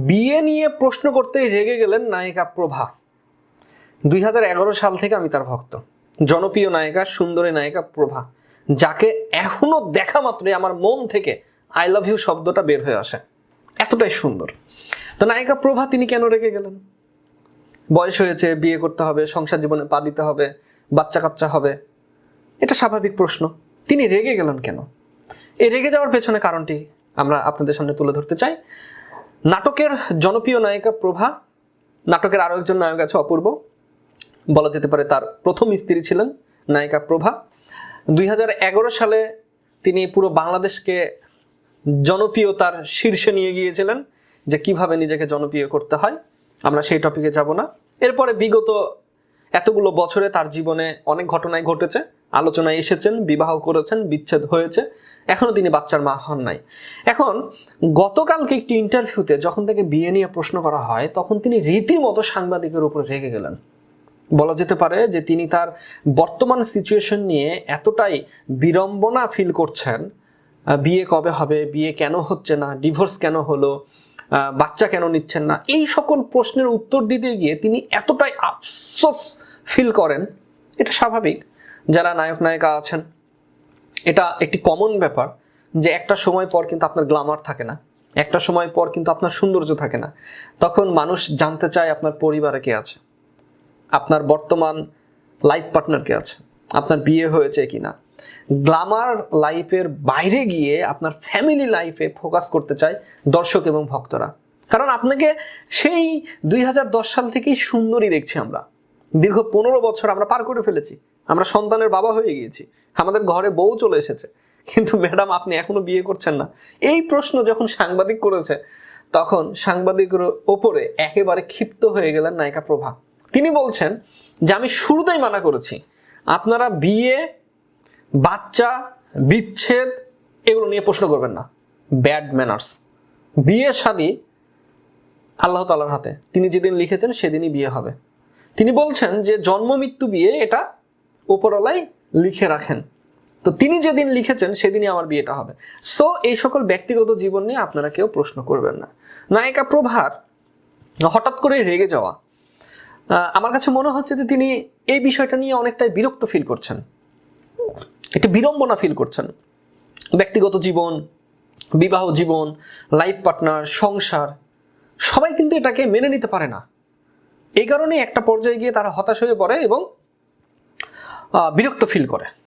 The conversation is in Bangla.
বিয়ে নিয়ে প্রশ্ন করতেই রেগে গেলেন নায়িকা প্রভা। 2011 সাল থেকে আমি তার ভক্ত। জনপ্রিয় নায়িকা, সুন্দরী নায়িকা প্রভা, যাকে এখনো দেখা মাত্রই আমার মন থেকে আই লাভ ইউ শব্দটা বের হয়ে আসে, এতটাই সুন্দর। তো নায়িকা প্রভা তিনি কেন রেগে গেলেন? বয়স হয়েছে, বিয়ে করতে হবে, সংসার জীবনে পা দিতে হবে, বাচ্চা কাচ্চা হবে, এটা স্বাভাবিক প্রশ্ন। তিনি রেগে গেলেন কেন? এই রেগে যাওয়ার পেছনে কারণটি আমরা আপনাদের সামনে তুলে ধরতে চাই। নাটকের জনপ্রিয় নায়িকা প্রভা, নাটকের আরো একজন নায়ক আছে অপূর্ব, বলা যেতে পারে তার প্রথম স্ত্রী ছিলেন নায়িকা প্রভা। 2011 সালে তিনি পুরো বাংলাদেশকে জনপ্রিয়তার শীর্ষে নিয়ে গিয়েছিলেন, যে কিভাবে নিজেকে জনপ্রিয় করতে হয়। আমরা সেই টপিকে যাব না। এরপরে বিগত এতগুলো বছরে তার জীবনে অনেক ঘটনাই ঘটেছে, আলোচনায় এসেছেন, বিবাহ করেছেন, বিচ্ছেদ হয়েছে, এখনো তিনি বাচ্চার মা হন নাই। এখন গতকালকে একটি ইন্টারভিউতে যখন তাকে বিয়ে নিয়ে প্রশ্ন করা হয়, তখন তিনি রীতিমতো সাংবাদিকের উপর রেগে গেলেন। বলা যেতে পারে যে তিনি তার বর্তমান সিচুয়েশন নিয়ে এতটাই বিড়ম্বনা ফিল করছেন, বিয়ে কবে হবে, বিয়ে কেন হচ্ছে না, ডিভোর্স কেন হলো, বাচ্চা কেন নিচ্ছেন না, এই সকল প্রশ্নের উত্তর দিতে গিয়ে তিনি এতটাই আফসোস ফিল করেন। এটা স্বাভাবিক, যারা নায়ক নায়িকা আছেন এটা একটি কমন ব্যাপার, যে একটা সময় পর কিন্তু আপনার গ্ল্যামার থাকে না, একটা সময় পর কিন্তু আপনার সৌন্দর্য থাকে না। তখন মানুষ জানতে চায় আপনার পরিবারে কে আছে, আপনার বর্তমান লাইফ পার্টনার কে আছে, আপনার বিয়ে হয়েছে কিনা। গ্ল্যামার লাইফের বাইরে গিয়ে আপনার ফ্যামিলি লাইফে ফোকাস করতে চায় দর্শক এবং ভক্তরা। কারণ আপনাকে সেই 2010 সাল থেকেই সুন্দরী দেখছি আমরা। দীর্ঘ 15 বছর আমরা পার করে ফেলেছি, আমরা সন্তানের বাবা হয়ে গিয়েছি, আমাদের ঘরে বউ চলে এসেছে, কিন্তু ম্যাডাম আপনি এখনো বিয়ে করছেন না। এই প্রশ্ন যখন সাংবাদিক করেছে, তখন সাংবাদিকের ওপরে একেবারে ক্ষিপ্ত হয়ে গেলেন নায়িকা প্রভা। তিনি বলছেন যে আমি শুরুতেই মানা করেছি, আপনারা বিয়ে, বাচ্চা, বিচ্ছেদ এগুলো নিয়ে প্রশ্ন করবেন না। Bad manners. বিয়ে শাদী আল্লাহ তাআলার হাতে, তিনি যেদিন লিখেছেন সেদিনই বিয়ে হবে। তিনি বলছেন যে জন্ম মৃত্যু বিয়ে এটা উপরওয়ালাই লিখে রাখেন, তো তিনি যেদিন লিখেছেন সেদিনই আমার বিয়েটা হবে। সো এই সকল ব্যক্তিগত জীবন নিয়ে আপনারা কেউ প্রশ্ন করবেন না। নায়িকা প্রভার হঠাৎ করে রেগে যাওয়া, আমার কাছে মনে হচ্ছে যে তিনি এই বিষয়টা নিয়ে অনেকটাই বিরক্ত ফিল করছেন, একটু বিড়ম্বনা ফিল করছেন। ব্যক্তিগত জীবন, বিবাহ জীবন, লাইফ পার্টনার, সংসার, সবাই কিন্তু এটাকে মেনে নিতে পারে না। এই কারণে একটা পর্যায়ে গিয়ে তারা হতাশ হয়ে পড়ে এবং বিরক্ত ফিল করে।